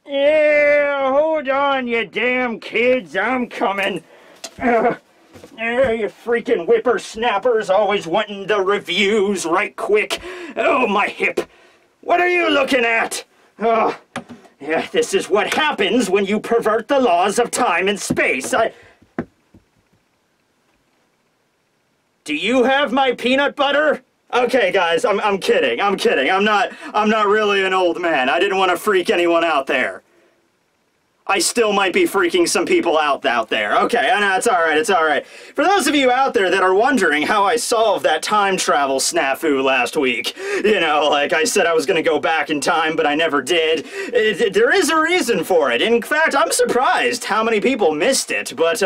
Yeah, hold on, you damn kids, I'm coming. You freaking whippersnappers always wanting the reviews right quick. Oh, my hip. What are you looking at? Oh, yeah, this is what happens when you pervert the laws of time and space. Do you have my peanut butter? Okay, guys, I'm kidding. I'm kidding. I'm not really an old man. I didn't want to freak anyone out there. I still might be freaking some people out there. Okay, I know, it's alright, it's alright. For those of you out there that are wondering how I solved that time travel snafu last week, you know, like I said I was gonna go back in time, but I never did. There is a reason for it. In fact, I'm surprised how many people missed it, but,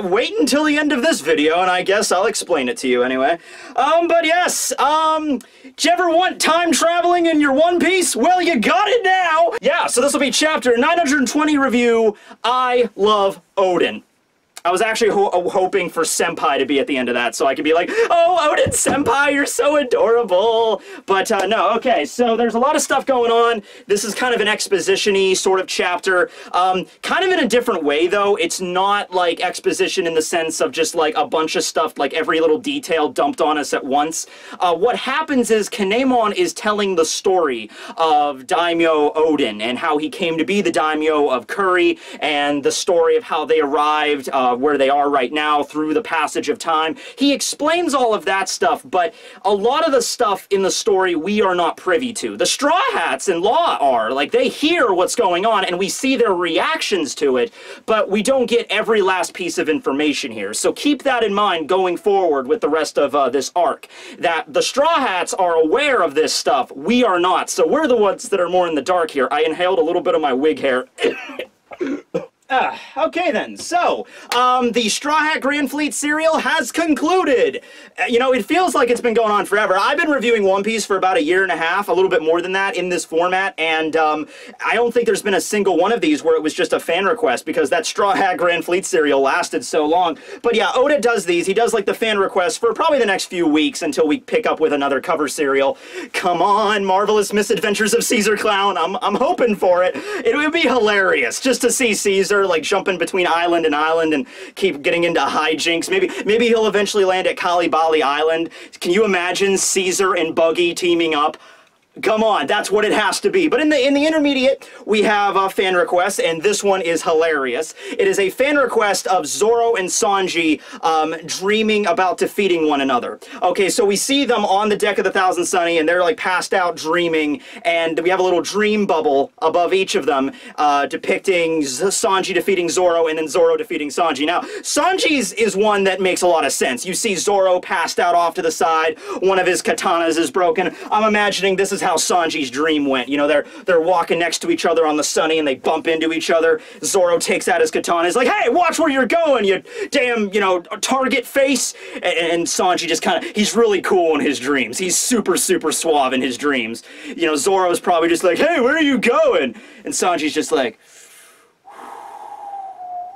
wait until the end of this video, and I guess I'll explain it to you anyway. But yes, did you ever want time traveling in your One Piece? Well, you got it now! Yeah, so this will be chapter 920 review, I Love Oden. I was actually hoping for Senpai to be at the end of that, so I could be like, oh, Oden Senpai, you're so adorable. But no, okay, so there's a lot of stuff going on. This is kind of an exposition-y sort of chapter. Kind of in a different way, though. It's not like exposition in the sense of just like a bunch of stuff, like every little detail dumped on us at once. What happens is Kinemon is telling the story of Daimyo Oden and how he came to be the Daimyo of Curry, and the story of how they arrived where they are right now through the passage of time. He explains all of that stuff, but a lot of the stuff in the story we are not privy to. The Straw Hats and Law are. Like, they hear what's going on, and we see their reactions to it, but we don't get every last piece of information here. So keep that in mind going forward with the rest of this arc. That the Straw Hats are aware of this stuff. We are not. So we're the ones that are more in the dark here. I inhaled a little bit of my wig hair. Okay then, so, the Straw Hat Grand Fleet serial has concluded. You know, it feels like it's been going on forever. I've been reviewing One Piece for about a year and a half, a little bit more than that, in this format, and, I don't think there's been a single one of these where it was just a fan request, because that Straw Hat Grand Fleet serial lasted so long. But yeah, Oda does these. He does, like, the fan requests for probably the next few weeks until we pick up with another cover serial. Come on, Marvelous Misadventures of Caesar Clown. I'm hoping for it. It would be hilarious just to see Caesar like jumping between island and keep getting into hijinks. Maybe he'll eventually land at Kalibali Island. Can you imagine Caesar and Buggy teaming up? Come on, that's what it has to be. But in the intermediate, we have fan requests, and this one is hilarious. It is a fan request of Zoro and Sanji dreaming about defeating one another. Okay, so we see them on the deck of the Thousand Sunny, and they're like passed out dreaming, and we have a little dream bubble above each of them depicting Sanji defeating Zoro and then Zoro defeating Sanji. Now, Sanji's is one that makes a lot of sense. You see Zoro passed out off to the side, one of his katanas is broken. I'm imagining this is how Sanji's dream went. You know, they're walking next to each other on the Sunny and they bump into each other. Zoro takes out his katana. He's like, hey, watch where you're going, you damn, you know, target face. And Sanji just kind of, he's really cool in his dreams. He's super, super suave in his dreams. You know, Zoro's probably just like, hey, where are you going? And Sanji's just like,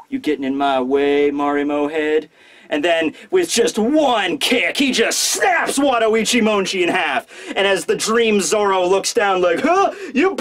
you getting in my way, Marimo head? And then, with just one kick, he just snaps Wado Ichimonji in half. And as the dream Zoro looks down like, huh? You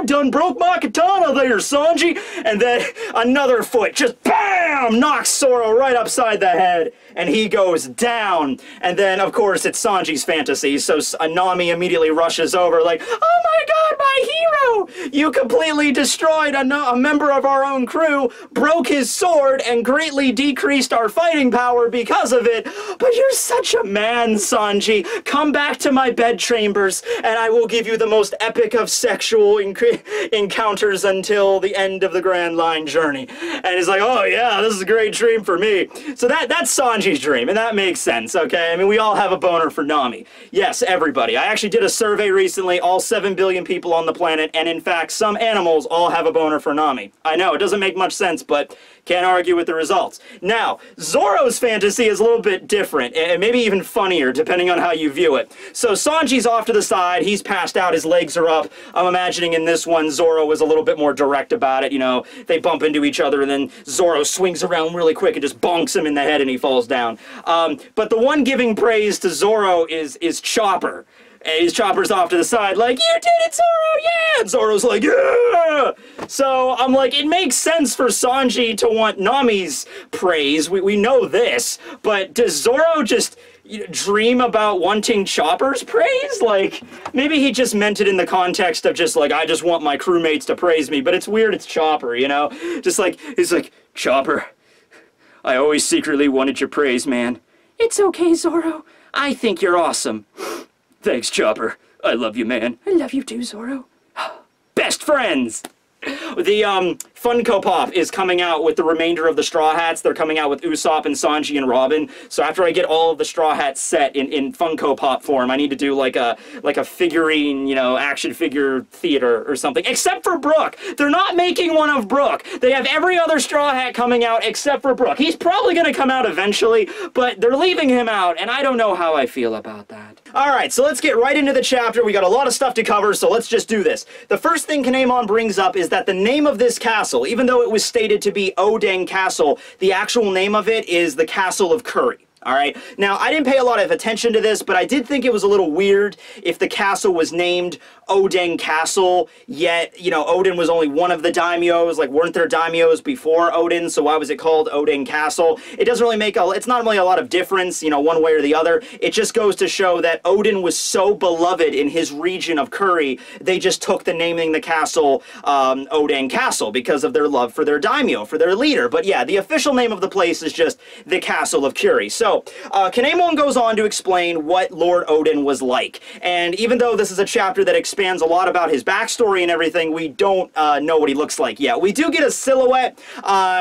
done broke my katana there, Sanji. And then another foot just BAM! Knocks Zoro right upside the head. And he goes down. And then, of course, it's Sanji's fantasy. So Nami immediately rushes over like, oh my god, my hero! You completely destroyed a member of our own crew, broke his sword, and greatly decreased our fighting power because of it, but you're such a man, Sanji. Come back to my bed chambers, and I will give you the most epic of sexual encounters until the end of the Grand Line journey. And he's like, oh yeah, this is a great dream for me. So that's Sanji's dream, and that makes sense, okay? I mean, we all have a boner for Nami. Yes, everybody. I actually did a survey recently, all 7 billion people on the planet, and in fact, some animals all have a boner for Nami. I know, it doesn't make much sense, but can't argue with the results. Now, Zoro's fantasy is a little bit different, and maybe even funnier, depending on how you view it. So Sanji's off to the side, he's passed out, his legs are up. I'm imagining in this one, Zoro was a little bit more direct about it, you know, they bump into each other, and then Zoro swings around really quick and just bonks him in the head, and he falls down. But the one giving praise to Zoro is Chopper. And Chopper's off to the side like, you did it, Zoro, yeah! And Zoro's like, yeah! So I'm like, it makes sense for Sanji to want Nami's praise. We know this, but does Zoro just dream about wanting Chopper's praise? Like, maybe he just meant it in the context of just like, I just want my crewmates to praise me, but it's weird it's Chopper, you know? Just like, he's like, Chopper, I always secretly wanted your praise, man. It's okay, Zoro. I think you're awesome. Thanks, Chopper. I love you, man. I love you too, Zoro. Best friends! The Funko Pop is coming out with the remainder of the Straw Hats. They're coming out with Usopp and Sanji and Robin. So after I get all of the Straw Hats set in Funko Pop form, I need to do like a figurine, you know, action figure theater or something. Except for Brook. They're not making one of Brook. They have every other Straw Hat coming out except for Brook. He's probably going to come out eventually, but they're leaving him out, and I don't know how I feel about that. Alright, so let's get right into the chapter. We got a lot of stuff to cover, so let's just do this. The first thing Kinemon brings up is that the name of this castle, even though it was stated to be Oden Castle, the actual name of it is the Castle of Curry. Alright, now I didn't pay a lot of attention to this, but I did think it was a little weird if the castle was named Oden Castle, yet, you know, Oden was only one of the daimyos. Like, weren't there daimyos before Oden, so why was it called Oden Castle? It doesn't really make it's not really a lot of difference, you know, one way or the other. It just goes to show that Oden was so beloved in his region of Curry, they just took the naming the castle Oden Castle because of their love for their daimyo, for their leader. But yeah, the official name of the place is just the Castle of Curry. So, Kinemon goes on to explain what Lord Oden was like. And even though this is a chapter that expands a lot about his backstory and everything, we don't know what he looks like yet. We do get a silhouette.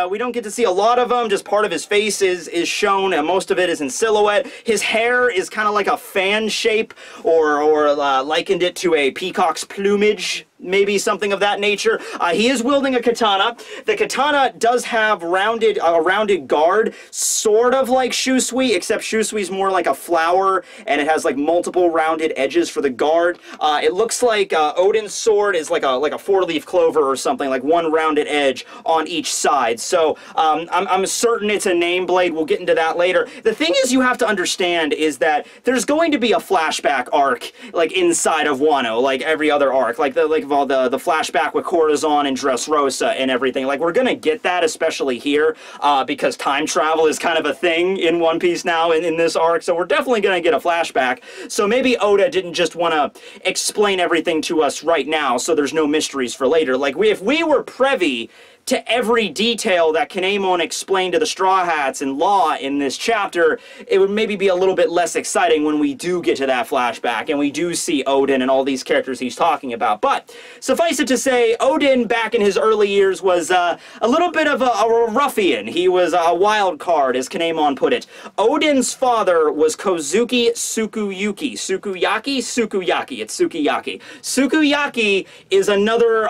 We don't get to see a lot of him. Just part of his face is shown, and most of it is in silhouette. His hair is kind of like a fan shape, or likened it to a peacock's plumage. Maybe something of that nature. He is wielding a katana. The katana does have a rounded guard, sort of like Shusui, except Shusui's more like a flower, and it has like multiple rounded edges for the guard. It looks like Oden's sword is like a four-leaf clover or something, like one rounded edge on each side. So I'm certain it's a name blade. We'll get into that later. The thing is, you have to understand is that there's going to be a flashback arc, like inside of Wano, like every other arc, like the flashback with Corazon and Dressrosa and everything. Like, we're gonna get that, especially here, because time travel is kind of a thing in One Piece now in this arc, so we're definitely gonna get a flashback. So maybe Oda didn't just want to explain everything to us right now, so there's no mysteries for later. Like, if we were privy to every detail that Kinemon explained to the Straw Hats and Law in this chapter, it would maybe be a little bit less exciting when we do get to that flashback and we do see Oden and all these characters he's talking about. But suffice it to say, Oden back in his early years was a little bit of a ruffian. He was a wild card, as Kinemon put it. Oden's father was Kozuki Tsukuyuki. Sukuyaki? It's Sukiyaki. Sukiyaki is another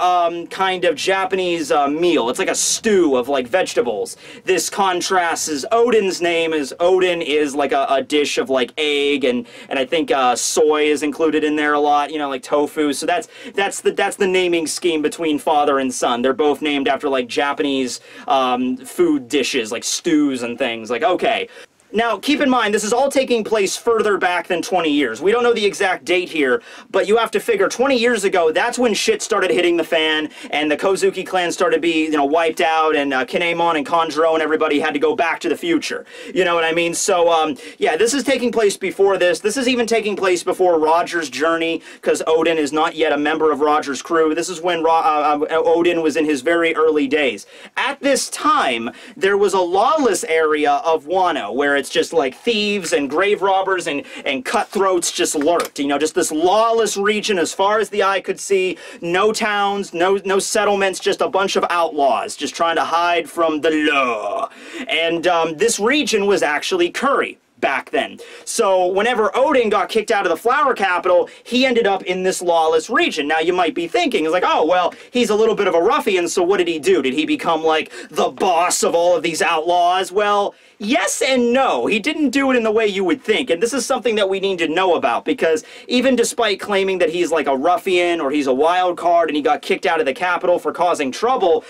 kind of Japanese meal. It's like a stew of like vegetables. This contrasts is Oden's name is Oden is like a dish of like egg and I think soy is included in there a lot, you know, like tofu. So that's the naming scheme between father and son. They're both named after like Japanese food dishes, like stews and things. Like, okay. Now, keep in mind, this is all taking place further back than 20 years. We don't know the exact date here, but you have to figure 20 years ago, that's when shit started hitting the fan, and the Kozuki clan started to be, you know, wiped out, and Kinemon and Kanjuro and everybody had to go back to the future. You know what I mean? So, yeah, this is taking place before this. This is even taking place before Roger's journey, because Oden is not yet a member of Roger's crew. This is when Oden was in his very early days. At this time, there was a lawless area of Wano, where it's just like thieves and grave robbers and cutthroats just lurked. You know, just this lawless region as far as the eye could see. No towns, no settlements, just a bunch of outlaws just trying to hide from the law. And this region was actually Curry back then. So whenever Oden got kicked out of the Flower Capital, he ended up in this lawless region. Now you might be thinking, it's like, oh, well, he's a little bit of a ruffian, so what did he do? Did he become like the boss of all of these outlaws? Well, yes and no. He didn't do it in the way you would think, and this is something that we need to know about, because even despite claiming that he's like a ruffian or he's a wild card and he got kicked out of the capital for causing trouble,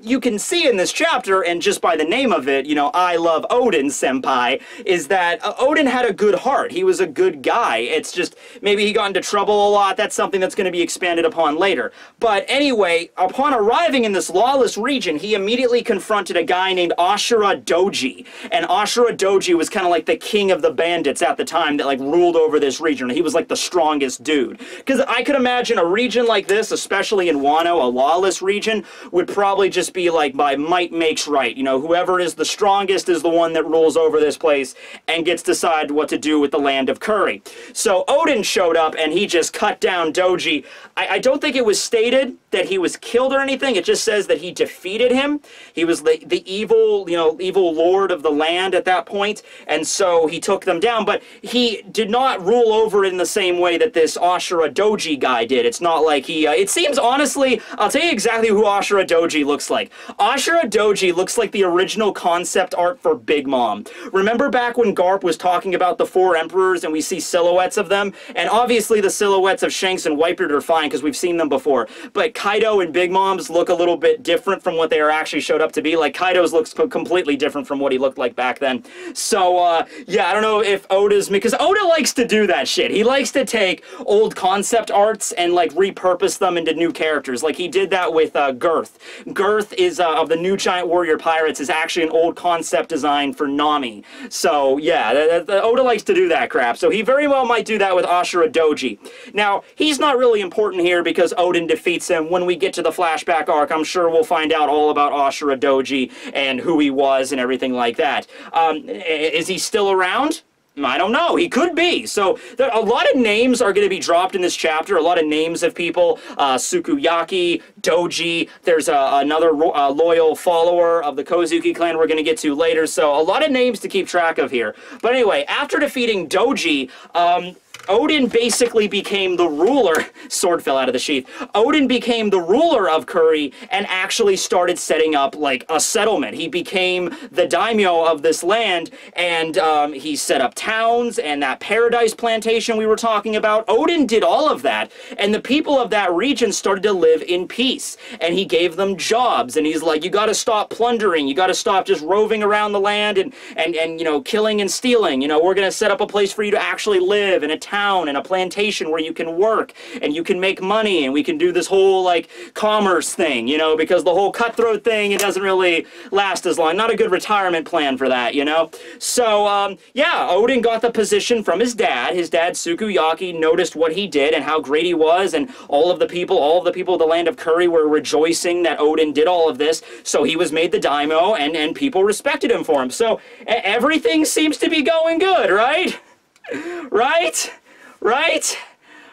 you can see in this chapter, and just by the name of it, you know, I Love Oden Senpai, is that that Oden had a good heart. He was a good guy. It's just maybe he got into trouble a lot. That's something that's going to be expanded upon later. But anyway, upon arriving in this lawless region, he immediately confronted a guy named Ashura Doji. And Ashura Doji was kind of like the king of the bandits at the time that like ruled over this region. He was like the strongest dude. Because I could imagine a region like this, especially in Wano, a lawless region, would probably just be like by might makes right. You know, whoever is the strongest is the one that rules over this place and gets to decide what to do with the land of Curry. So Oden showed up and he just cut down Doji. I don't think it was stated that he was killed or anything. It just says that he defeated him. He was the evil, you know, evil lord of the land at that point, and so he took them down. But he did not rule over it in the same way that this Ashura Doji guy did. It's not like he, it seems, honestly, I'll tell you exactly who Ashura Doji looks like. Ashura Doji looks like the original concept art for Big Mom. Remember back when Garp was talking about the four emperors and we see silhouettes of them? And obviously the silhouettes of Shanks and Whitebeard are fine because we've seen them before. But Kaido and Big Mom's look a little bit different from what they are actually showed up to be. Like Kaido's looks completely different from what he looked like back then. So yeah, I don't know if Oda's, because Oda likes to do that shit. He likes to take old concept arts and like repurpose them into new characters. Like he did that with Girth. Girth is of the New Giant Warrior Pirates is actually an old concept design for Nami. So yeah, Oda likes to do that crap. So he very well might do that with Ashura Doji. Now, he's not really important here because Oden defeats him. When we get to the flashback arc, I'm sure we'll find out all about Ashura Doji and who he was and everything like that. Is he still around? I don't know. He could be. So a lot of names are going to be dropped in this chapter. A lot of names of people. Sukuyaki, Doji. There's another loyal follower of the Kozuki clan we're going to get to later. So a lot of names to keep track of here. But anyway, after defeating Doji, Oden basically became the ruler. Sword fell out of the sheath. Oden became the ruler of Curry and actually started setting up like a settlement. He became the daimyo of this land, and he set up towns and that paradise plantation we were talking about. Oden did all of that, and the people of that region started to live in peace. And he gave them jobs, and he's like, you got to stop plundering. You got to stop just roving around the land and you know, killing and stealing. You know, we're going to set up a place for you to actually live in a town and a plantation where you can work and you can make money, and we can do this whole like commerce thing, you know, because the whole cutthroat thing, it doesn't really last as long. Not a good retirement plan for that, you know. So yeah, Oden got the position from his dad. His dad Sukuyaki noticed what he did and how great he was, and all of the people of the land of Curry were rejoicing that Oden did all of this. So he was made the daimyo, and people respected him for him. So everything seems to be going good, right? Right? Right?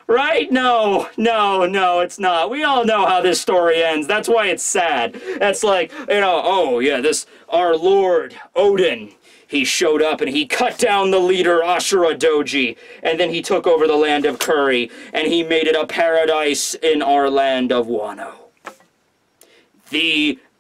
Right? No, it's not. We all know how this story ends. That's why it's sad. That's like, you know, oh yeah, our Lord Oden, he showed up and he cut down the leader Ashura Doji, and then he took over the land of Curry, and he made it a paradise in our land of Wano.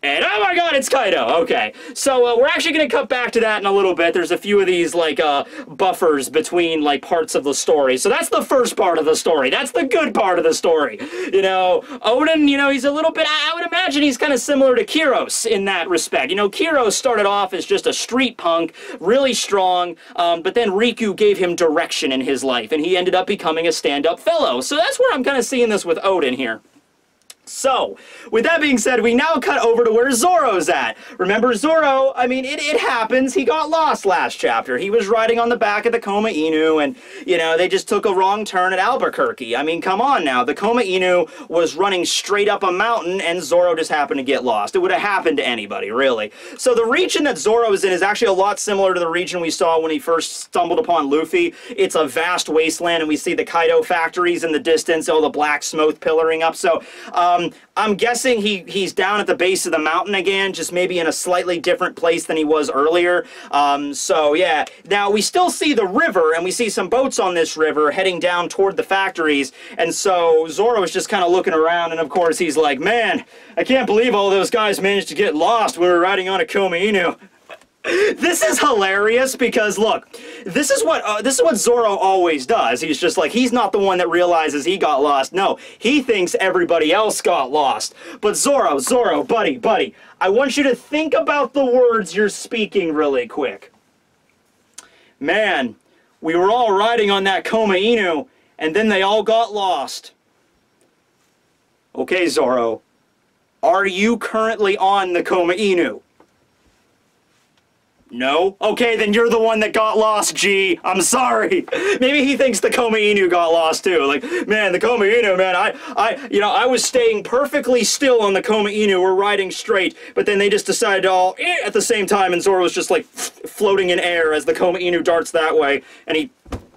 And oh my god, it's Kaido! Okay, so we're actually going to cut back to that in a little bit. There's a few of these, like, buffers between, like, parts of the story. So that's the first part of the story. That's the good part of the story. You know, Oden, you know, he's a little bit, I would imagine he's kind of similar to Kiros in that respect. You know, Kiros started off as just a street punk, really strong, but then Riku gave him direction in his life, and he ended up becoming a stand-up fellow. So that's where I'm kind of seeing this with Oden here. So, with that being said, we now cut over to where Zoro's at. Remember Zoro, I mean, it happens. He got lost last chapter. He was riding on the back of the Koma Inu, and, you know, they just took a wrong turn at Albuquerque. I mean, come on now. The Koma Inu was running straight up a mountain, and Zoro just happened to get lost. It would have happened to anybody, really. So the region that Zoro is in is actually a lot similar to the region we saw when he first stumbled upon Luffy. It's a vast wasteland, and we see the Kaido factories in the distance, all the black smoke pillaring up. So, I'm guessing he's down at the base of the mountain again, just maybe in a slightly different place than he was earlier. So yeah, now we still see the river, and we see some boats on this river heading down toward the factories, and so Zoro is just kind of looking around, and of course he's like, man, I can't believe all those guys managed to get lost when we were riding on a Koma Inu. This is hilarious because look, this is what Zoro always does. He's just like, he's not the one that realizes he got lost. No, he thinks everybody else got lost. But Zoro, buddy, I want you to think about the words you're speaking really quick. Man, we were all riding on that Koma Inu, and then they all got lost. Okay, Zoro. Are you currently on the Koma Inu? No? Okay, then you're the one that got lost, G. I'm sorry. Maybe he thinks the Koma Inu got lost too. Like, man, the Koma Inu, man, I was staying perfectly still on the Koma Inu. We're riding straight, but then they just decided to all at the same time, and Zoro was just like floating in air as the Koma Inu darts that way, and he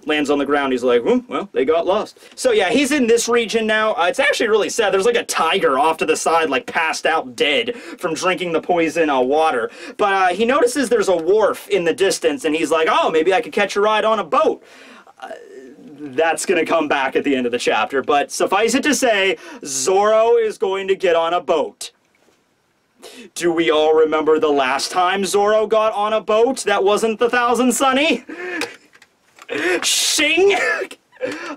lands on the ground. He's like, well, they got lost. So yeah, he's in this region now. It's actually really sad. There's like a tiger off to the side, like passed out dead from drinking the poison water. But he notices there's a wharf in the distance, and he's like, oh, maybe I could catch a ride on a boat. That's going to come back at the end of the chapter. But suffice it to say, Zoro is going to get on a boat. Do we all remember the last time Zoro got on a boat that wasn't the Thousand Sunny? Shing!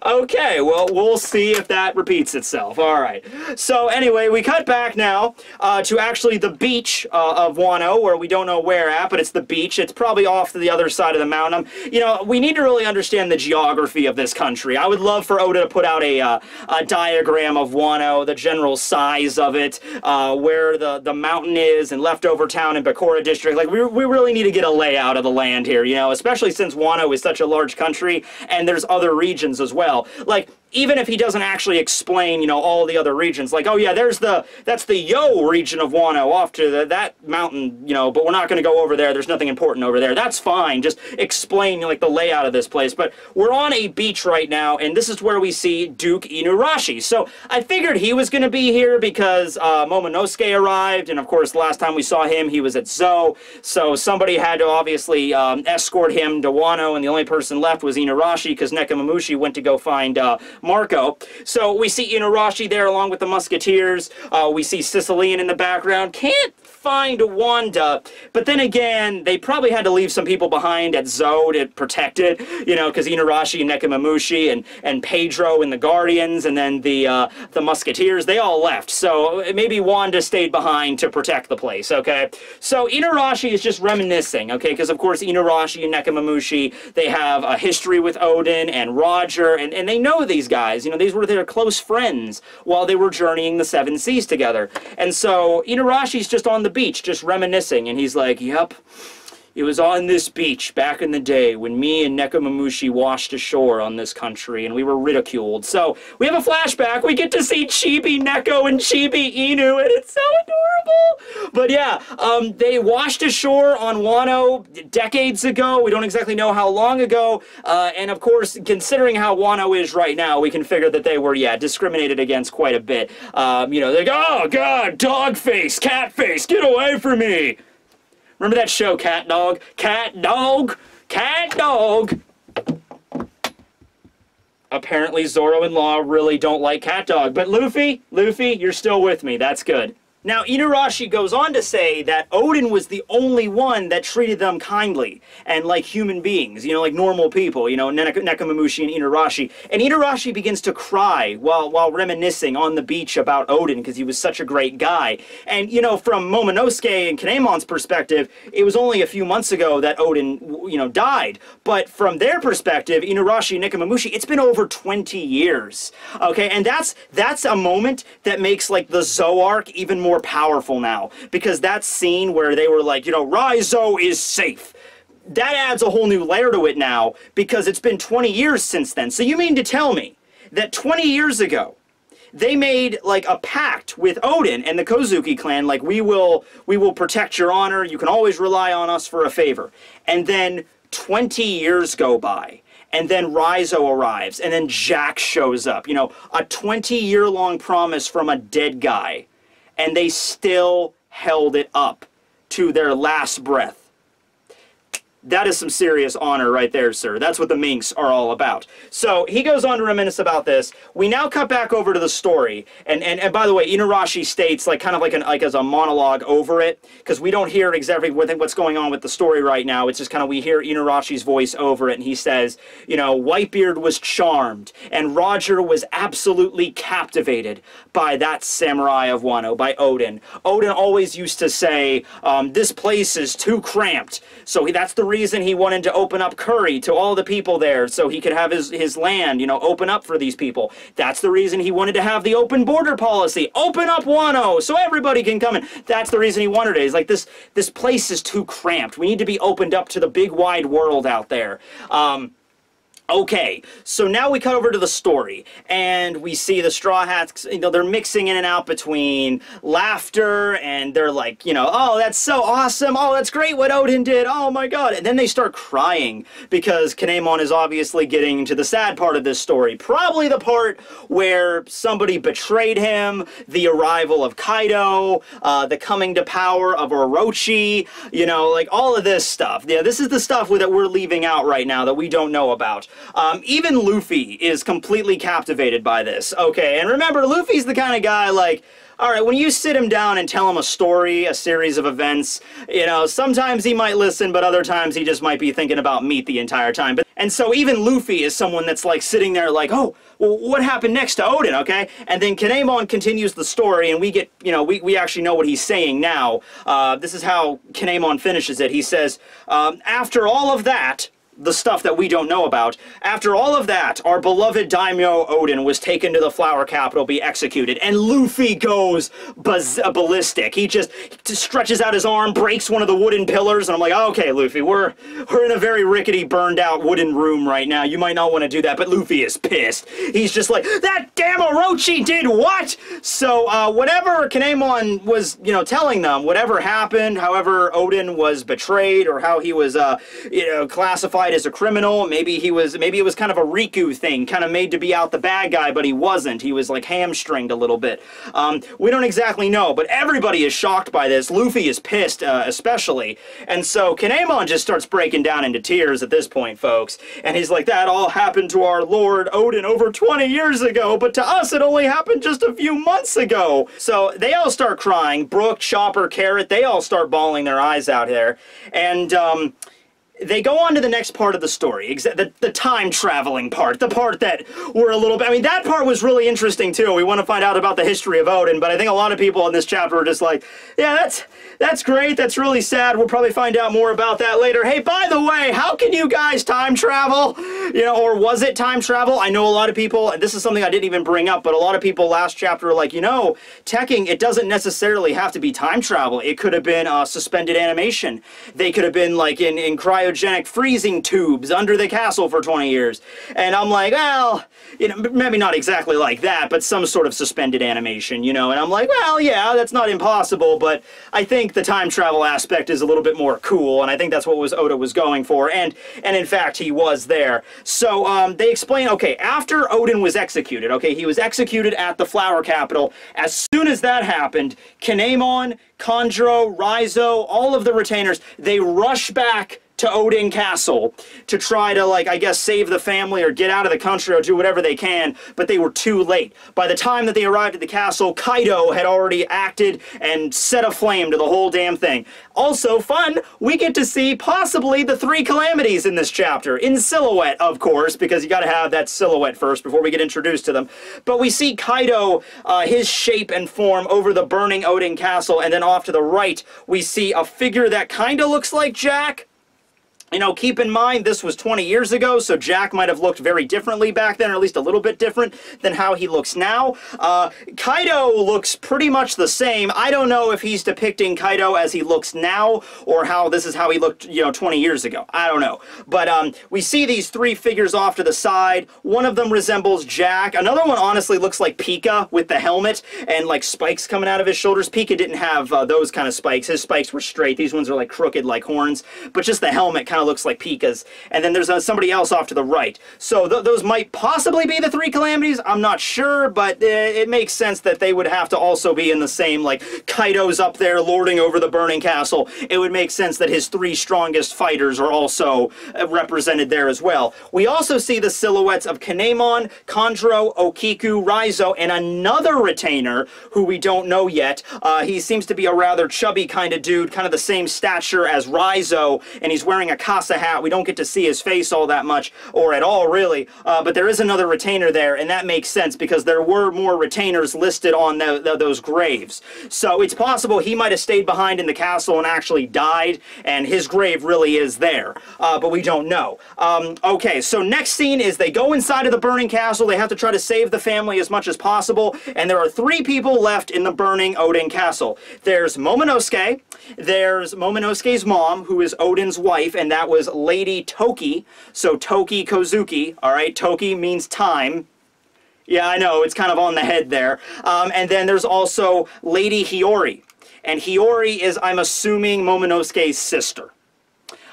Okay, well, we'll see if that repeats itself. All right. So anyway, we cut back now to actually the beach of Wano, where we don't know where at, but it's the beach. It's probably off to the other side of the mountain. You know, we need to really understand the geography of this country. I would love for Oda to put out a diagram of Wano, the general size of it, where the mountain is, and Leftover Town and Bakura District. Like, we really need to get a layout of the land here, you know, especially since Wano is such a large country, and there's other regions as well. Like, even if he doesn't actually explain, you know, all the other regions, like, oh yeah, that's the Yo region of Wano off to that mountain, you know, but we're not going to go over there. There's nothing important over there. That's fine. Just explain, like, the layout of this place. But we're on a beach right now, and this is where we see Duke Inuarashi. So I figured he was going to be here because Momonosuke arrived, and of course, the last time we saw him, he was at Zou. So somebody had to obviously escort him to Wano, and the only person left was Inuarashi because Nekomamushi went to go find Marco. So we see Inuarashi there along with the Musketeers. We see Sicilian in the background. Can't find Wanda, but then again, they probably had to leave some people behind at Zou to protect it, you know, because Inuarashi and Nekomamushi and Pedro and the Guardians and then the Musketeers, they all left. So maybe Wanda stayed behind to protect the place, okay? So Inuarashi is just reminiscing, okay, because of course Inuarashi and Nekomamushi, they have a history with Oden and Roger, and they know these guys. You know, these were their close friends while they were journeying the Seven Seas together. And so Inuarashi's just on the beach, just reminiscing, and he's like, yep, it was on this beach back in the day when me and Nekomamushi washed ashore on this country, and we were ridiculed. So we have a flashback. We get to see Chibi Neko and Chibi Inu, and it's so adorable. But yeah, they washed ashore on Wano decades ago. We don't exactly know how long ago. And of course, considering how Wano is right now, we can figure that they were, yeah, discriminated against quite a bit. You know, they go, oh God, dog face, cat face, get away from me. Remember that show, Cat Dog? Cat Dog! Cat Dog! Apparently Zoro and Law really don't like Cat Dog. But Luffy, you're still with me. That's good. Now, Inuarashi goes on to say that Oden was the only one that treated them kindly and like human beings, you know, like normal people, you know, Nekomamushi and Inuarashi. And Inuarashi begins to cry while reminiscing on the beach about Oden because he was such a great guy. And, you know, from Momonosuke and Kinemon's perspective, it was only a few months ago that Oden, you know, died. But from their perspective, Inuarashi and Nekomamushi, it's been over 20 years. Okay, and that's a moment that makes, like, the Zou arc even more powerful now, because that scene where they were like, you know, Raizo is safe, that adds a whole new layer to it now, because it's been 20 years since then. So you mean to tell me that 20 years ago they made like a pact with Oden and the Kozuki clan, like, we will protect your honor, you can always rely on us for a favor, and then 20 years go by, and then Raizo arrives, and then Jack shows up, you know, a 20-year-long promise from a dead guy, and they still held it up to their last breath. That is some serious honor right there, sir. That's what the minks are all about. So he goes on to reminisce about this. We now cut back over to the story, and by the way, Inuarashi states like kind of like as a monologue over it, because we don't hear exactly what's going on with the story right now. It's just kind of we hear Inuarashi's voice over it, and he says, you know, Whitebeard was charmed, and Roger was absolutely captivated by that samurai of Wano, by Oden. Oden always used to say, this place is too cramped. So that's the reason he wanted to open up Curry to all the people there so he could have his land, you know, open up for these people. That's the reason he wanted to have the open border policy. Open up Wano so everybody can come in. That's the reason he wanted it. He's like, this place is too cramped. We need to be opened up to the big wide world out there. Okay, so now we cut over to the story, and we see the Straw Hats, you know, they're mixing in and out between laughter, and they're like, you know, oh, that's so awesome, oh, that's great what Oden did, oh my god, and then they start crying, because Kinemon is obviously getting to the sad part of this story, probably the part where somebody betrayed him, the arrival of Kaido, the coming to power of Orochi, you know, like, all of this stuff. Yeah, this is the stuff that we're leaving out right now that we don't know about. Even Luffy is completely captivated by this. Okay, and remember, Luffy's the kind of guy, like, alright, when you sit him down and tell him a story, a series of events, you know, sometimes he might listen, but other times he just might be thinking about meat the entire time. And so even Luffy is someone that's, like, sitting there like, oh, well, what happened next to Oden, okay? And then Kinemon continues the story, and we get, you know, we actually know what he's saying now. This is how Kinemon finishes it. He says, after all of that, the stuff that we don't know about. After all of that, our beloved daimyo Oden was taken to the Flower Capital to be executed, and Luffy goes ballistic. He just stretches out his arm, breaks one of the wooden pillars, and I'm like, okay, Luffy, we're in a very rickety, burned out wooden room right now. You might not want to do that, but Luffy is pissed. He's just like, that damn Orochi did what? So, whatever Kinemon was, you know, telling them, whatever happened, however Oden was betrayed, or how he was, you know, classified as a criminal, maybe it was kind of a Riku thing, kind of made to be out the bad guy, but he wasn't. He was like hamstringed a little bit. We don't exactly know, but everybody is shocked by this. Luffy is pissed, especially, and so Kinemon just starts breaking down into tears at this point, folks, and he's like, that all happened to our Lord Oden over 20 years ago, but to us it only happened just a few months ago. So they all start crying. Brook, Chopper, Carrot, they all start bawling their eyes out there, and they go on to the next part of the story, the time-traveling part, the part that we're a little bit... I mean, that part was really interesting, too. We want to find out about the history of Oden, but I think a lot of people in this chapter are just like, yeah, that's great, that's really sad, we'll probably find out more about that later. Hey, by the way, how can you guys time travel? You know, or was it time travel? I know a lot of people, and this is something I didn't even bring up, but a lot of people last chapter were like, you know, Tekking, it doesn't necessarily have to be time travel. It could have been suspended animation. They could have been, like, in cryogenic freezing tubes under the castle for 20 years. And I'm like, well, you know, maybe not exactly like that, but some sort of suspended animation, you know, and I'm like, well, yeah, that's not impossible, but I think the time travel aspect is a little bit more cool, and I think that's what Oda was going for, and in fact, he was there. So, they explain, okay, after Oden was executed, okay, he was executed at the Flower Capital. As soon as that happened, Kinemon, Kanjuro, Raizo, all of the retainers, they rush back to Oden Castle to try to, like, I guess, save the family or get out of the country or do whatever they can, but they were too late. By the time that they arrived at the castle, Kaido had already acted and set aflame to the whole damn thing. Also, fun, we get to see possibly the 3 calamities in this chapter, in silhouette, of course, because you gotta have that silhouette first before we get introduced to them. But we see Kaido, his shape and form over the burning Oden Castle, and then off to the right, we see a figure that kinda looks like Jack. You know, keep in mind, this was 20 years ago, so Jack might have looked very differently back then, or at least a little bit different than how he looks now. Kaido looks pretty much the same. I don't know if he's depicting Kaido as he looks now, or how this is how he looked, you know, 20 years ago. I don't know. But we see these 3 figures off to the side. One of them resembles Jack. Another one honestly looks like Pika with the helmet and, like, spikes coming out of his shoulders. Pika didn't have those kind of spikes. His spikes were straight. These ones are, like, crooked like horns. But just the helmet kind of looks like Pika's, and then there's somebody else off to the right. So those might possibly be the 3 calamities. I'm not sure, but it makes sense that they would have to also be in the same, like, Kaido's up there lording over the burning castle. It would make sense that his 3 strongest fighters are also represented there as well. We also see the silhouettes of Kinemon, Kanjuro, Okiku, Raizo, and another retainer who we don't know yet. He seems to be a rather chubby kind of dude, kind of the same stature as Raizo, and he's wearing a Casa hat. We don't get to see his face all that much, or at all, really. But there is another retainer there, and that makes sense because there were more retainers listed on those graves. So it's possible he might have stayed behind in the castle and actually died, and his grave really is there. But we don't know. Okay, so next scene is they go inside of the burning castle. They have to try to save the family as much as possible, and there are 3 people left in the burning Oden castle. There's Momonosuke, there's Momonosuke's mom, who is Oden's wife, and that was Lady Toki, so Toki Kozuki, alright, Toki means time. Yeah, I know, it's kind of on the head there. And then there's also Lady Hiyori, and Hiyori is, I'm assuming, Momonosuke's sister.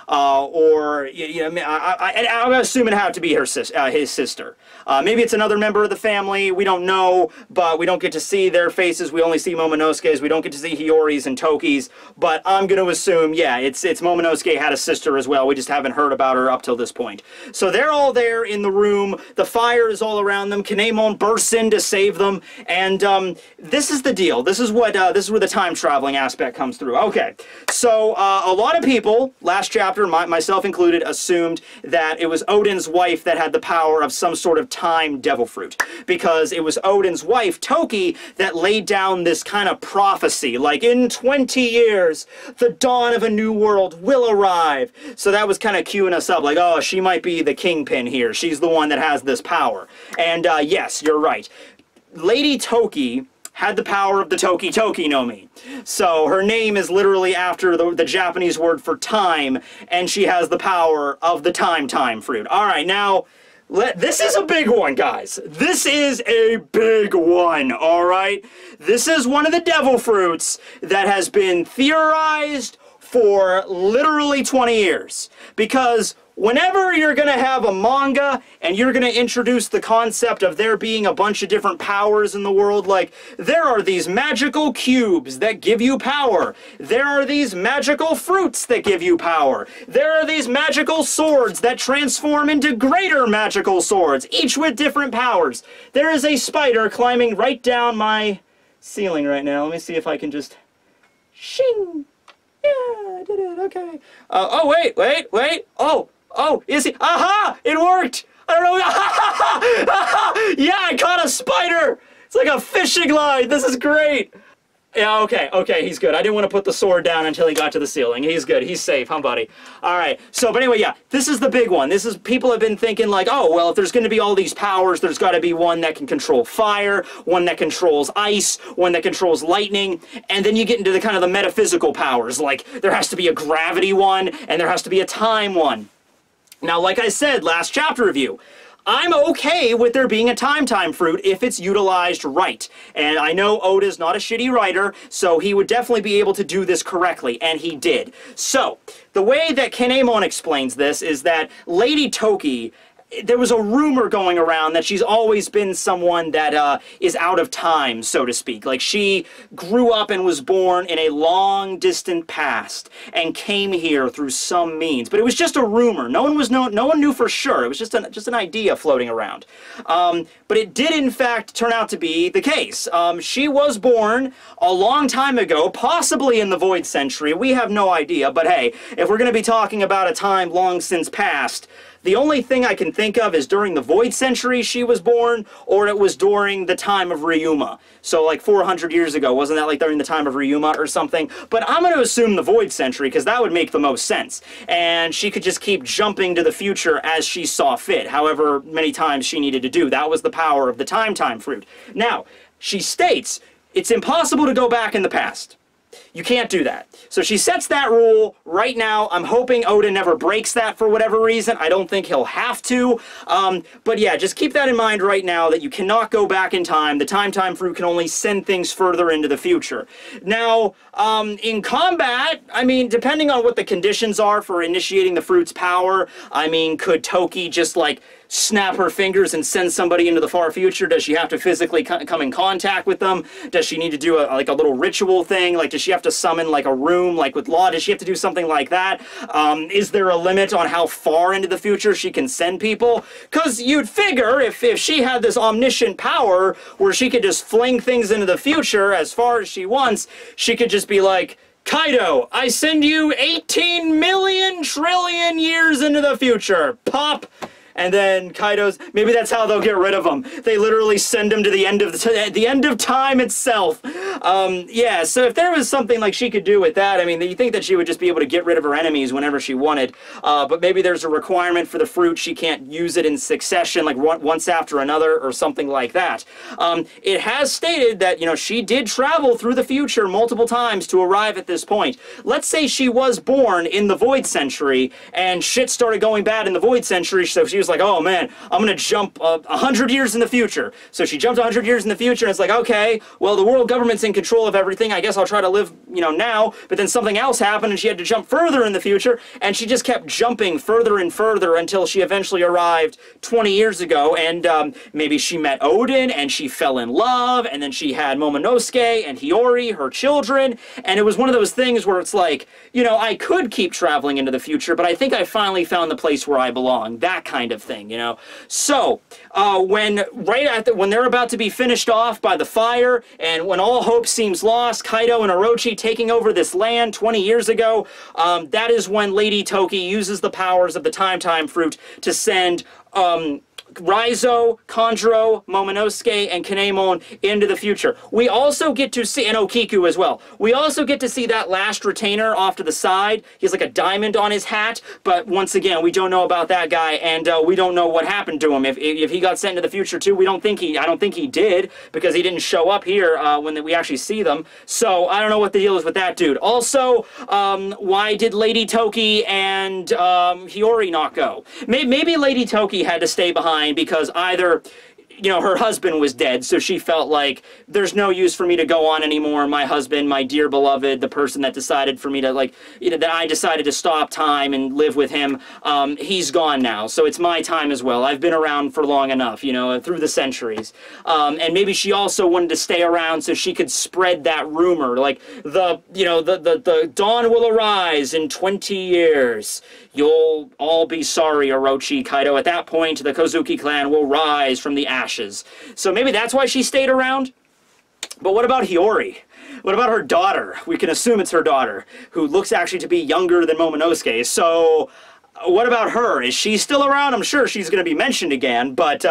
Or, you know, I'm assuming it had to be her his sister. Maybe it's another member of the family, we don't know, but we don't get to see their faces, we only see Momonosuke's, we don't get to see Hiyori's and Toki's, but I'm going to assume, yeah, it's Momonosuke had a sister as well, we just haven't heard about her up till this point. So they're all there in the room, the fire is all around them, Kinemon bursts in to save them, and this is the deal, this is where the time traveling aspect comes through. Okay, so a lot of people, last chapter, myself included, assumed that it was Oden's wife that had the power of some sort of time devil fruit, because it was Oden's wife, Toki, that laid down this kind of prophecy, like, in 20 years, the dawn of a new world will arrive. So that was kind of queuing us up, like, oh, she might be the kingpin here, she's the one that has this power. And yes, you're right. Lady Toki had the power of the Toki Toki No Mi. So her name is literally after the Japanese word for time, and she has the power of the time fruit. Alright, now, this is a big one, guys. This is a big one, alright? This is one of the devil fruits that has been theorized for literally 20 years. Because whenever you're going to have a manga and you're going to introduce the concept of there being a bunch of different powers in the world, like, there are these magical cubes that give you power, there are these magical fruits that give you power, there are these magical swords that transform into greater magical swords, each with different powers. There is a spider climbing right down my ceiling right now. Let me see if I can just... Shing! Yeah, I did it, okay. Oh, wait. Oh, is he? Aha! It worked! I don't know. Yeah, I caught a spider! It's like a fishing line. This is great. Yeah, okay, he's good. I didn't want to put the sword down until he got to the ceiling. He's good. He's safe, huh, buddy? Alright, so, but anyway, yeah, this is the big one. This is, people have been thinking like, oh, well, if there's going to be all these powers, there's got to be one that can control fire, one that controls ice, one that controls lightning, and then you get into the kind of the metaphysical powers, like, there has to be a gravity one, and there has to be a time one. Now, like I said, last chapter review, I'm okay with there being a time fruit if it's utilized right. And I know Oda's not a shitty writer, so he would definitely be able to do this correctly, and he did. So, the way that Kinemon explains this is that Lady Toki, there was a rumor going around that she's always been someone that is out of time, so to speak. Like, she grew up and was born in a long, distant past and came here through some means. But it was just a rumor. No one knew for sure. It was just an idea floating around. But it did, in fact, turn out to be the case. She was born a long time ago, possibly in the Void Century. We have no idea. But hey, if we're going to be talking about a time long since past, the only thing I can think of is during the Void Century she was born, or it was during the time of Ryuma. So like 400 years ago, wasn't that like during the time of Ryuma or something? But I'm going to assume the Void Century, because that would make the most sense. And she could just keep jumping to the future as she saw fit, however many times she needed to do. That was the power of the time fruit. Now, she states, it's impossible to go back in the past. You can't do that. So she sets that rule right now. I'm hoping Oda never breaks that for whatever reason. I don't think he'll have to. But yeah, just keep that in mind right now, that you cannot go back in time. The time fruit can only send things further into the future. Now, in combat, I mean, depending on what the conditions are for initiating the fruit's power, I mean, could Toki just like snap her fingers and send somebody into the far future? Does she have to physically come in contact with them? Does she need to do like a little ritual thing? Like, does she have to summon like a room, like with Law? Does she have to do something like that? Is there a limit on how far into the future she can send people? Because you'd figure if she had this omniscient power where she could just fling things into the future as far as she wants, she could just be like, Kaido, I send you 18 million trillion years into the future. Pop. And then Kaido's, maybe that's how they'll get rid of him. They literally send him to the end of time itself. Yeah, so if there was something like she could do with that, I mean, you think that she would just be able to get rid of her enemies whenever she wanted. But maybe there's a requirement for the fruit. She can't use it in succession, like once after another or something like that. It has stated that, you know, she did travel through the future multiple times to arrive at this point. Let's say she was born in the Void Century and shit started going bad in the Void Century, so she was like, oh man, I'm gonna jump 100 years in the future. So she jumped 100 years in the future, and it's like, okay, well, the world government's in control of everything. I guess I'll try to live, you know, now. But then something else happened, and she had to jump further in the future, and she just kept jumping further and further until she eventually arrived 20 years ago, and maybe she met Oden, and she fell in love, and then she had Momonosuke and Hiyori, her children, and it was one of those things where it's like, you know, I could keep traveling into the future, but I think I finally found the place where I belong. That kind of thing, you know. So when they're about to be finished off by the fire, and when all hope seems lost, Kaido and Orochi taking over this land 20 years ago, that is when Lady Toki uses the powers of the Time Fruit to send Raizo, Kanjuro, Momonosuke, and Kinemon into the future. We also get to see, and Okiku as well, we also get to see that last retainer off to the side. He has like a diamond on his hat, but once again, we don't know about that guy, and we don't know what happened to him. If he got sent into the future too, I don't think he did, because he didn't show up here when we actually see them. So I don't know what the deal is with that dude. Also, why did Lady Toki and Hiyori not go? Maybe Lady Toki had to stay behind because either, you know, her husband was dead, so she felt like there's no use for me to go on anymore. My husband, my dear beloved, the person that decided for me to, like, you know, that I decided to stop time and live with him, he's gone now, so it's my time as well. I've been around for long enough, you know, through the centuries. And maybe she also wanted to stay around so she could spread that rumor, like, the dawn will arise in 20 years. You'll all be sorry, Orochi, Kaido. At that point, the Kozuki clan will rise from the ashes. So maybe that's why she stayed around? But what about Hiyori? What about her daughter? We can assume it's her daughter, who looks actually to be younger than Momonosuke. So what about her? Is she still around? I'm sure she's going to be mentioned again, but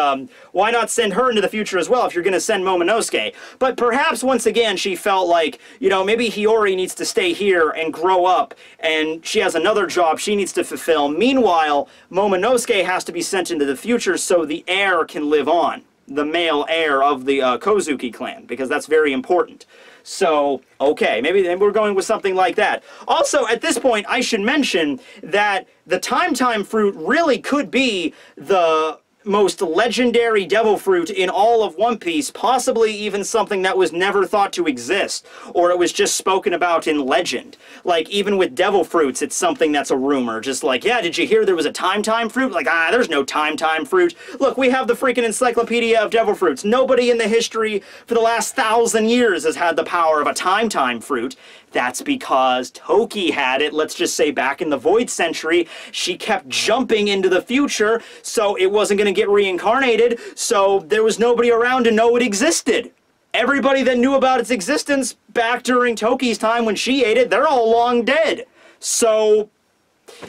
why not send her into the future as well if you're going to send Momonosuke? But perhaps, once again, she felt like, you know, maybe Hiyori needs to stay here and grow up, and she has another job she needs to fulfill. Meanwhile, Momonosuke has to be sent into the future so the heir can live on, the male heir of the Kozuki clan, because that's very important. So, okay, maybe then we're going with something like that. Also, at this point, I should mention that the Time Fruit really could be the most legendary devil fruit in all of One Piece, possibly even something that was never thought to exist, or it was just spoken about in legend. Like, even with devil fruits, it's something that's a rumor, just like, yeah, did you hear there was a Time Fruit? Like, there's no Time Fruit. Look, we have the freaking encyclopedia of devil fruits. Nobody in the history for the last 1,000 years has had the power of a Time Fruit. That's because Toki had it, let's just say back in the Void Century. She kept jumping into the future, so it wasn't going to get reincarnated, so there was nobody around to know it existed. Everybody that knew about its existence back during Toki's time when she ate it, they're all long dead. So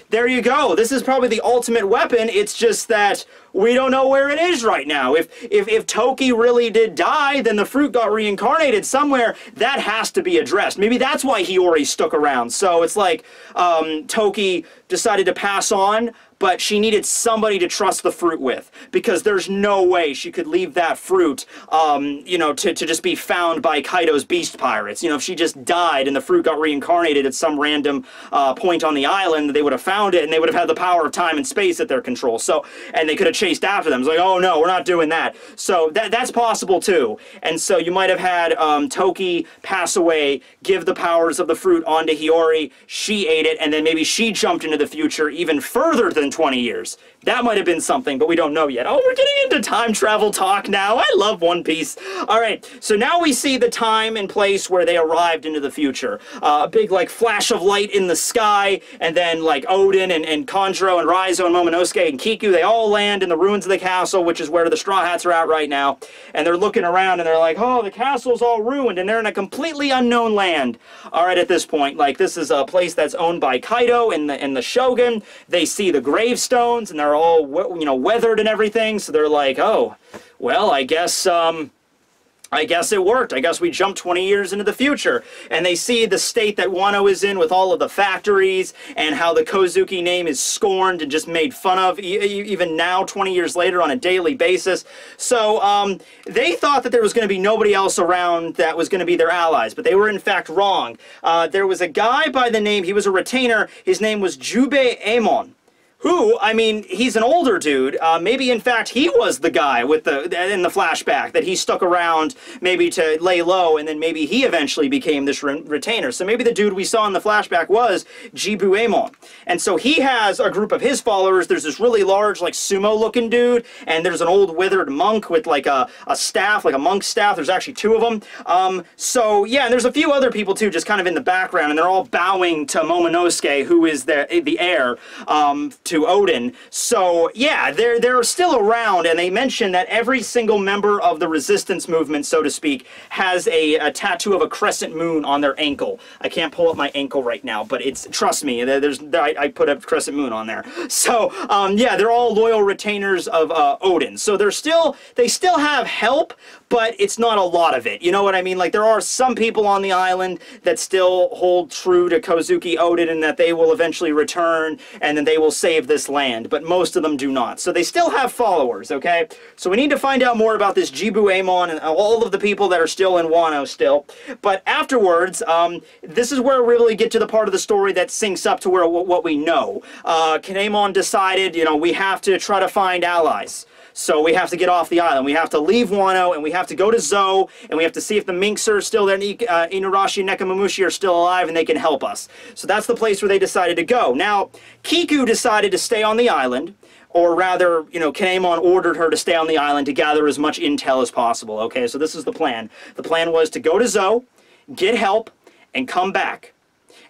there you go. This is probably the ultimate weapon. It's just that we don't know where it is right now. If Toki really did die, then the fruit got reincarnated somewhere. That has to be addressed. Maybe that's why Hiyori stuck around. So it's like Toki decided to pass on, but she needed somebody to trust the fruit with, because there's no way she could leave that fruit, you know, to just be found by Kaido's beast pirates. You know, if she just died and the fruit got reincarnated at some random point on the island, they would have found it, and they would have had the power of time and space at their control. So, and they could have chased after them. It's like, oh no, we're not doing that. So that's possible too. And so you might have had Toki pass away, give the powers of the fruit onto Hiyori, she ate it, and then maybe she jumped into the future even further than 20 years. That might have been something, but we don't know yet. Oh, we're getting into time travel talk now. I love One Piece. All right, so now we see the time and place where they arrived into the future. A big, like, flash of light in the sky, and then, like, Oden and Kanjuro and Raizo and Momonosuke and Kiku, they all land in the the ruins of the castle, which is where the Straw Hats are at right now. And they're looking around and they're like, oh, the castle's all ruined, and they're in a completely unknown land. All right, at this point, like, this is a place that's owned by Kaido and the Shogun. They see the gravestones and they're all, you know, weathered and everything. So they're like, oh, well, I guess it worked. I guess we jumped 20 years into the future. And they see the state that Wano is in with all of the factories and how the Kozuki name is scorned and just made fun of even now, 20 years later, on a daily basis. So they thought that there was going to be nobody else around that was going to be their allies, but they were in fact wrong. There was a guy by the name, he was a retainer, his name was Jubei-Amon. Who, I mean, he's an older dude. Maybe, in fact, he was the guy with in the flashback that he stuck around maybe to lay low, and then maybe he eventually became this retainer. So maybe the dude we saw in the flashback was Jibu-Amon. And so he has a group of his followers. There's this really large, like, sumo-looking dude, and there's an old withered monk with, like, a staff, like a monk's staff. There's actually two of them. So, yeah, and there's a few other people, too, just kind of in the background, and they're all bowing to Momonosuke, who is the heir to Oden. So yeah, they're still around, and they mention that every single member of the resistance movement, so to speak, has a tattoo of a crescent moon on their ankle. I can't pull up my ankle right now, but it's, trust me, I put a crescent moon on there. So yeah, they're all loyal retainers of Oden. So they still have help, but it's not a lot of it. You know what I mean? Like, there are some people on the island that still hold true to Kozuki Oden and that they will eventually return and then they will save this land, but most of them do not. So they still have followers, okay? So we need to find out more about this Jibu-Amon and all of the people that are still in Wano still. But afterwards, this is where we really get to the part of the story that syncs up to what we know. Kinemon decided, you know, we have to try to find allies. So we have to get off the island. We have to leave Wano, and we have to go to Zou, and we have to see if the minks are still there, Inuarashi and Nekomamushi are still alive, and they can help us. So that's the place where they decided to go. Now, Kiku decided to stay on the island, or rather, you know, Kinemon ordered her to stay on the island to gather as much intel as possible, okay? So this is the plan. The plan was to go to Zou, get help, and come back.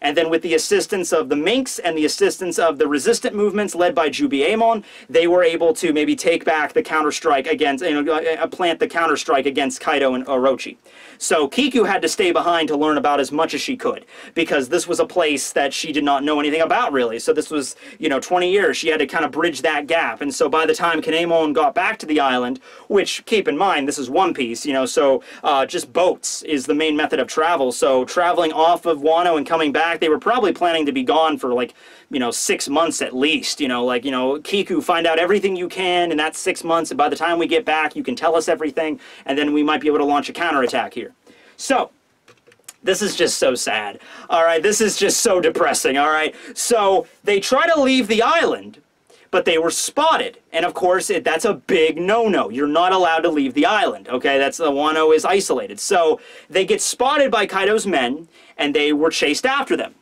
And then with the assistance of the minks and the assistance of the resistant movements led by Jibu-Amon, they were able to maybe take back the counterstrike against, you know, plant the counterstrike against Kaido and Orochi. So Kiku had to stay behind to learn about as much as she could, because this was a place that she did not know anything about, really. So this was, you know, 20 years. She had to kind of bridge that gap. And so by the time Kinemon got back to the island, which, keep in mind, this is One Piece, you know, so just boats is the main method of travel. So traveling off of Wano and coming back, they were probably planning to be gone for, like, you know, 6 months at least, you know, like, you know, Kiku, find out everything you can in that 6 months, and by the time we get back, you can tell us everything, and then we might be able to launch a counterattack here. So, this is just so sad, alright? This is just so depressing, alright? So, they try to leave the island, but they were spotted. And of course, that's a big no-no. You're not allowed to leave the island, okay? That's, Wano is isolated. So, they get spotted by Kaido's men, and they were chased after them.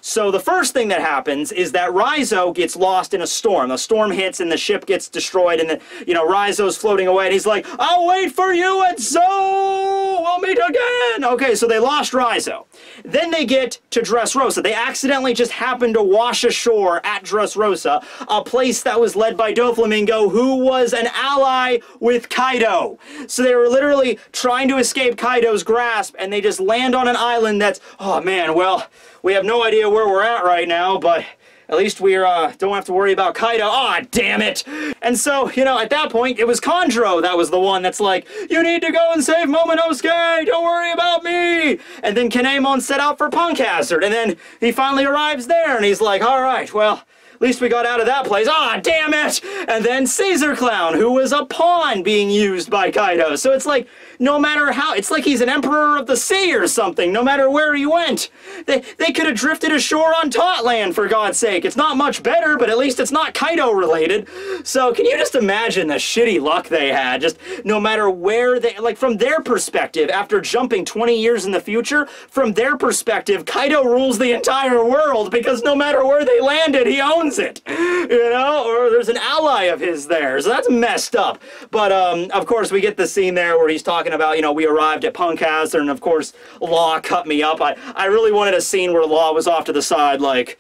So the first thing that happens is that Raizo gets lost in a storm. The storm hits and the ship gets destroyed, and then, you know, Raizo's floating away, and he's like, I'll wait for you at Zou! We'll meet again! Okay, so they lost Raizo. Then they get to Dressrosa. They accidentally just happened to wash ashore at Dressrosa, a place that was led by Doflamingo, who was an ally with Kaido. So they were literally trying to escape Kaido's grasp, and they just land on an island that's, oh man, well, we have no idea where we're at right now, but at least we don't have to worry about Kaido. Aw, damn it! And so, you know, at that point, it was Kanjuro that was the one that's like, you need to go and save Momonosuke! Don't worry about me! And then Kinemon set out for Punk Hazard, and then he finally arrives there, and he's like, alright, well, at least we got out of that place. Ah, damn it! And then Caesar Clown, who was a pawn being used by Kaido. So it's like, no matter how, it's like he's an emperor of the sea or something, no matter where he went. They could have drifted ashore on Totland, for God's sake. It's not much better, but at least it's not Kaido related. So can you just imagine the shitty luck they had? Just no matter where they, like, from their perspective, after jumping 20 years in the future, from their perspective, Kaido rules the entire world, because no matter where they landed, he owns it, you know, or there's an ally of his there, so that's messed up. But of course we get the scene there where he's talking about, you know, we arrived at Punk Hazard, and of course Law cut me up. I really wanted a scene where Law was off to the side like,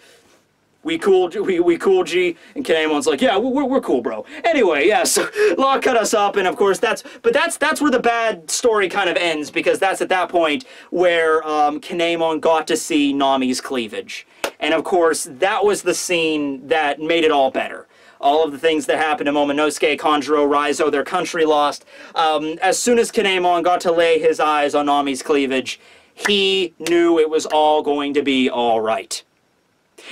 We cool, we cool, G. And Kinemon's like, yeah, we're cool, bro. Anyway, yeah, so Law cut us up, and of course that's where the bad story kind of ends, because that's at that point where Kinemon got to see Nami's cleavage. And of course, that was the scene that made it all better. All of the things that happened to Momonosuke, Kanjuro, Raizo, their country lost. As soon as Kinemon got to lay his eyes on Nami's cleavage, he knew it was all going to be all right.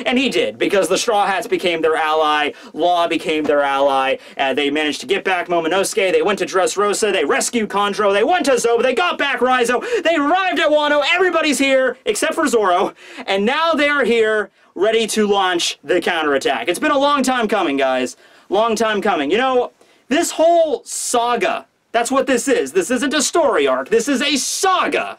And he did, because the Straw Hats became their ally, Law became their ally, they managed to get back Momonosuke, they went to Dressrosa, they rescued Kanjuro, they went to Zoba, they got back Raizo, they arrived at Wano, everybody's here, except for Zoro, and now they are here, ready to launch the counterattack. It's been a long time coming, guys. Long time coming. You know, this whole saga, that's what this is. This isn't a story arc, this is a saga.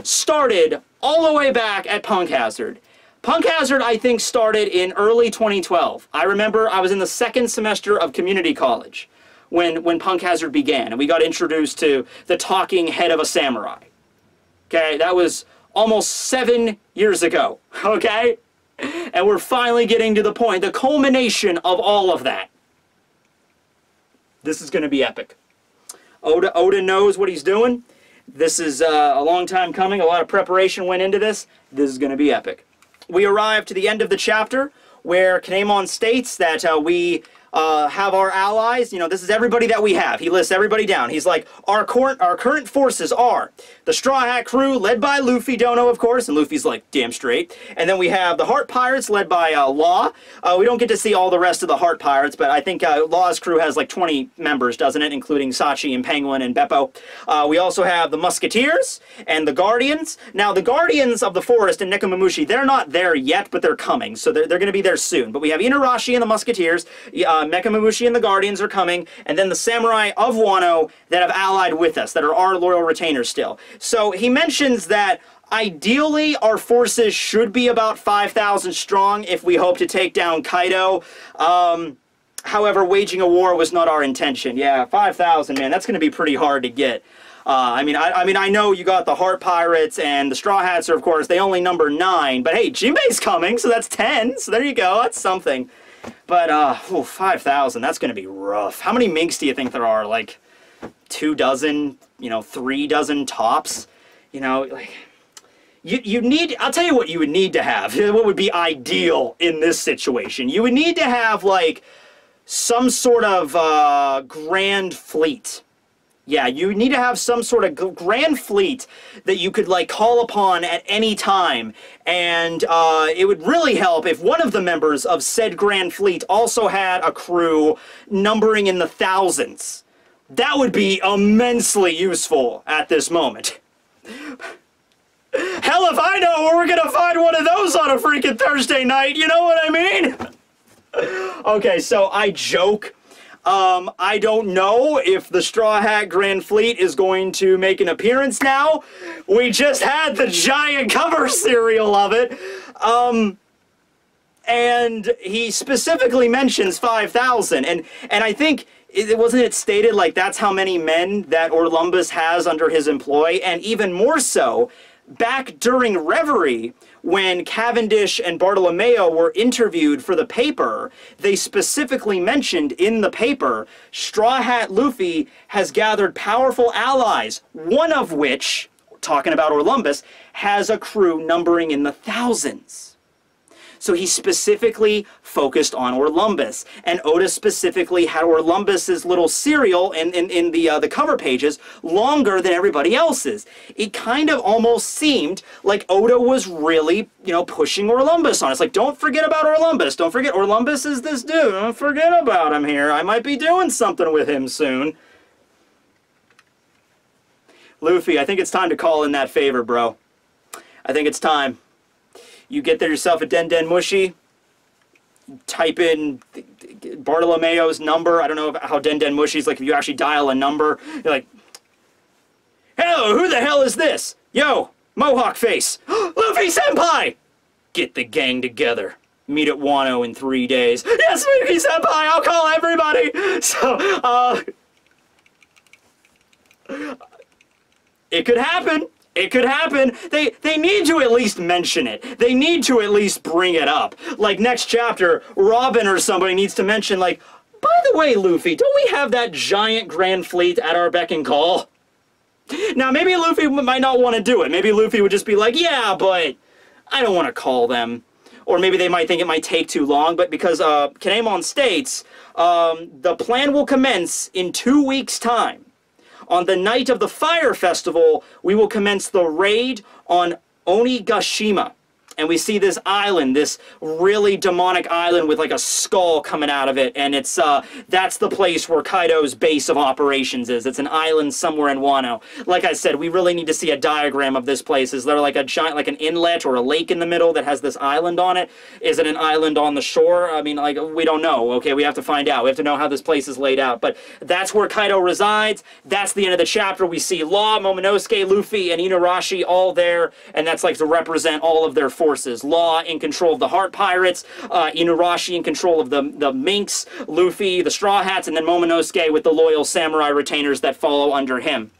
Started all the way back at Punk Hazard. Punk Hazard, I think, started in early 2012. I remember I was in the second semester of community college when Punk Hazard began, and we got introduced to the talking head of a samurai. Okay, that was almost 7 years ago, okay? And we're finally getting to the point, the culmination of all of that. This is going to be epic. Oden knows what he's doing. This is a long time coming. A lot of preparation went into this. This is going to be epic. We arrive to the end of the chapter where Kinemon states that we have our allies. You know, this is everybody that we have. He lists everybody down. He's like, our current forces are the Straw Hat crew, led by Luffy Dono, of course, and Luffy's like, damn straight. And then we have the Heart Pirates, led by Law. We don't get to see all the rest of the Heart Pirates, but I think Law's crew has like 20 members, doesn't it? Including Sachi and Penguin and Beppo. We also have the Musketeers and the Guardians. Now, the Guardians of the Forest and Nekomamushi, they're not there yet, but they're coming, so they're going to be there soon. But we have Inarashi and the Musketeers, Nekomamushi and the Guardians are coming, and then the Samurai of Wano that have allied with us, that are our loyal retainers still. So he mentions that ideally our forces should be about 5,000 strong if we hope to take down Kaido. However, waging a war was not our intention. Yeah, 5,000, man, that's going to be pretty hard to get. I mean, I know you got the Heart Pirates and the Straw Hats are, of course, they only number 9, but hey, Jinbei's coming, so that's 10, so there you go, that's something. But, 5,000, that's gonna be rough. How many minks do you think there are? Like, 2 dozen, you know, 3 dozen tops? You know, like, you need, I'll tell you what you would need to have, what would be ideal in this situation. You would need to have, like, some sort of, grand fleet. Yeah, you need to have some sort of grand fleet that you could, like, call upon at any time. And it would really help if one of the members of said grand fleet also had a crew numbering in the thousands. That would be immensely useful at this moment. Hell if I know where we're gonna find one of those on a freaking Thursday night, you know what I mean? Okay, so I joke. I don't know if the Straw Hat Grand Fleet is going to make an appearance now. We just had the giant cover serial of it. And he specifically mentions 5,000. And I think, wasn't it stated like that's how many men that Orlumbus has under his employ? And even more so, back during Reverie, when Cavendish and Bartolomeo were interviewed for the paper, they specifically mentioned in the paper, Straw Hat Luffy has gathered powerful allies, one of which, talking about Orlumbus, has a crew numbering in the thousands. So he specifically focused on Orlumbus, and Oda specifically had Orlumbus's little serial in the cover pages longer than everybody else's. It kind of almost seemed like Oda was really, you know, pushing Orlumbus on us. Like, don't forget about Orlumbus. Don't forget, Orlumbus is this dude. Don't forget about him here. I might be doing something with him soon. Luffy, I think it's time to call in that favor, bro. I think it's time. You get there yourself a Den Den Mushi, type in Bartolomeo's number. I don't know how Den Den Mushi's, like if you actually dial a number, you're like, hello, who the hell is this? Yo, Mohawk Face. Luffy Senpai! Get the gang together. Meet at Wano in 3 days. Yes, Luffy Senpai, I'll call everybody! So, it could happen. It could happen. They need to at least mention it. They need to at least bring it up. Like, next chapter, Robin or somebody needs to mention, like, by the way, Luffy, don't we have that giant grand fleet at our beck and call? Now, maybe Luffy might not want to do it. Maybe Luffy would just be like, yeah, but I don't want to call them. Or maybe they might think it might take too long, but because Kinemon states, the plan will commence in 2 weeks' time. On the night of the Fire Festival, we will commence the raid on Onigashima. And we see this island, this really demonic island with like a skull coming out of it. And it's that's the place where Kaido's base of operations is. It's an island somewhere in Wano. Like I said, we really need to see a diagram of this place. Is there like a giant, like an inlet or a lake in the middle that has this island on it? Is it an island on the shore? I mean, like, we don't know. Okay, we have to find out. We have to know how this place is laid out. But that's where Kaido resides. That's the end of the chapter. We see Law, Momonosuke, Luffy, and Inuarashi all there. And that's like to represent all of their forces. Law in control of the Heart Pirates, Inuarashi in control of the Minks, Luffy, the Straw Hats, and then Momonosuke with the loyal samurai retainers that follow under him.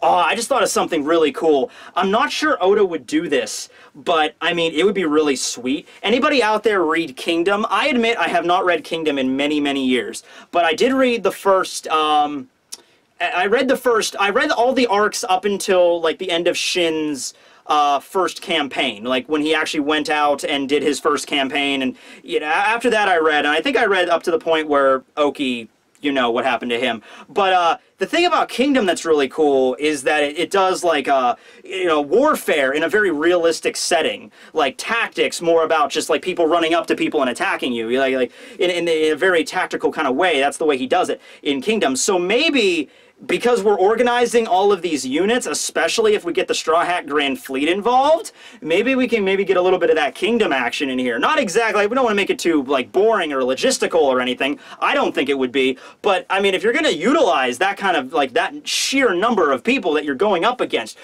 Oh, I just thought of something really cool. I'm not sure Oda would do this, but, I mean, it would be really sweet. Anybody out there read Kingdom? I admit I have not read Kingdom in many, many years, but I did read the first, I read all the arcs up until, like, the end of Shin's first campaign, like when he actually went out and did his first campaign, and you know, after that I read, and I think I read up to the point where Oki, you know what happened to him. But the thing about Kingdom that's really cool is that it does like you know, warfare in a very realistic setting, like tactics, more about just like people running up to people and attacking you, like in a very tactical kind of way. That's the way he does it in Kingdom. So maybe, because we're organizing all of these units, especially if we get the Straw Hat Grand Fleet involved, maybe we can get a little bit of that Kingdom action in here. Not exactly, we don't want to make it too, like, boring or logistical or anything. I don't think it would be. But, I mean, if you're going to utilize that kind of, like, that sheer number of people that you're going up against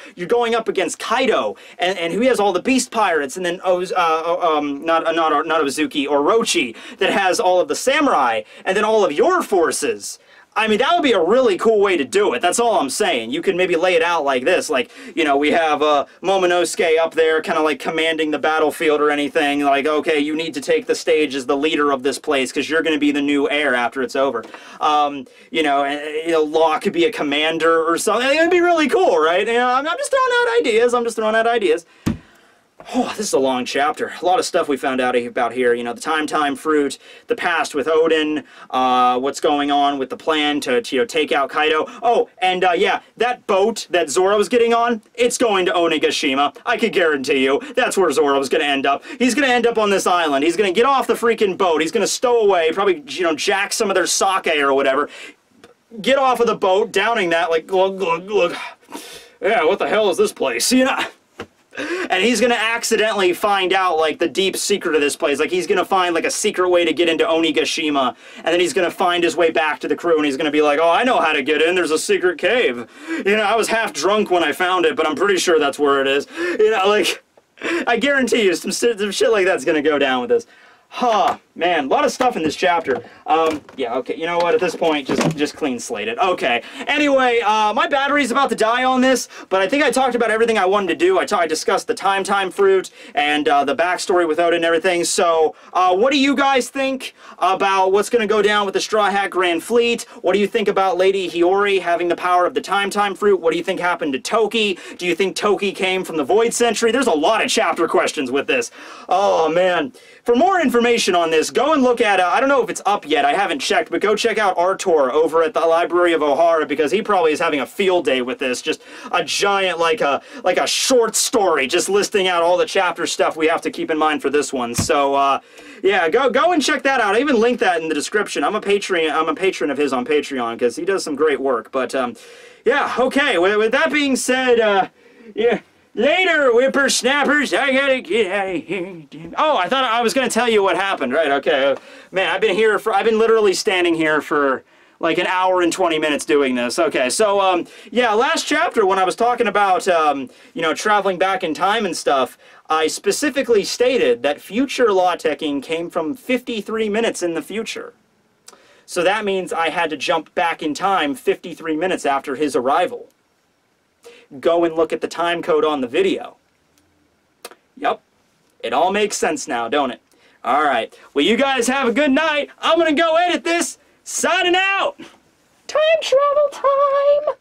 Kaido, and who has all the Beast Pirates, and then, not Ozuki, Orochi, that has all of the samurai, and then all of your forces. I mean, that would be a really cool way to do it. That's all I'm saying. You can maybe lay it out like this. Like, you know, we have Momonosuke up there kind of like commanding the battlefield or anything. Like, okay, you need to take the stage as the leader of this place because you're going to be the new heir after it's over. You know, Law could be a commander or something. It would be really cool, right? You know, I'm just throwing out ideas. Oh, this is a long chapter. A lot of stuff we found out about here. You know, the time fruit, the past with Oden, what's going on with the plan to you know, take out Kaido. Oh, and yeah, that boat that Zoro's getting on, it's going to Onigashima. I could guarantee you that's where Zoro's going to end up. He's going to end up on this island. He's going to get off the freaking boat. He's going to stow away, probably, you know, jack some of their sake or whatever. Get off of the boat, downing that, like, look. Yeah, what the hell is this place? You know? And he's going to accidentally find out, like, the deep secret of this place. Like, he's going to find, like, a secret way to get into Onigashima. And then he's going to find his way back to the crew, and he's going to be like, oh, I know how to get in. There's a secret cave. You know, I was half drunk when I found it, but I'm pretty sure that's where it is. You know, like, I guarantee you some shit like that's going to go down with this. Huh, man, a lot of stuff in this chapter. Yeah, okay, you know what, at this point, just clean slate it. Okay, anyway, my battery's about to die on this, but I think I talked about everything I wanted to do. I discussed the time fruit and the backstory with Oden and everything, so what do you guys think about what's going to go down with the Straw Hat Grand Fleet? What do you think about Lady Hiyori having the power of the time fruit? What do you think happened to Toki? Do you think Toki came from the Void Century? There's a lot of chapter questions with this. Oh, man. For more information on this, go and look at, I don't know if it's up yet, I haven't checked, but go check out Artur over at the Library of Ohara, because he probably is having a field day with this. Just a giant, like a short story, just listing out all the chapter stuff we have to keep in mind for this one. So, yeah, go and check that out. I even linked that in the description. I'm a patron of his on Patreon, because he does some great work. But, yeah, okay, with that being said, yeah. Later, whippersnappers, I gotta get out of here. Oh, I thought I was gonna tell you what happened. Right, okay. Man, I've been literally standing here for like an hour and 20 minutes doing this. Okay, so, yeah, last chapter when I was talking about, you know, traveling back in time and stuff, I specifically stated that future law teching came from 53 minutes in the future. So that means I had to jump back in time 53 minutes after his arrival. go and look at the time code on the video. Yep. It all makes sense now, don't it? Alright. Well, you guys have a good night. I'm gonna go edit this. Signing out! Time travel time!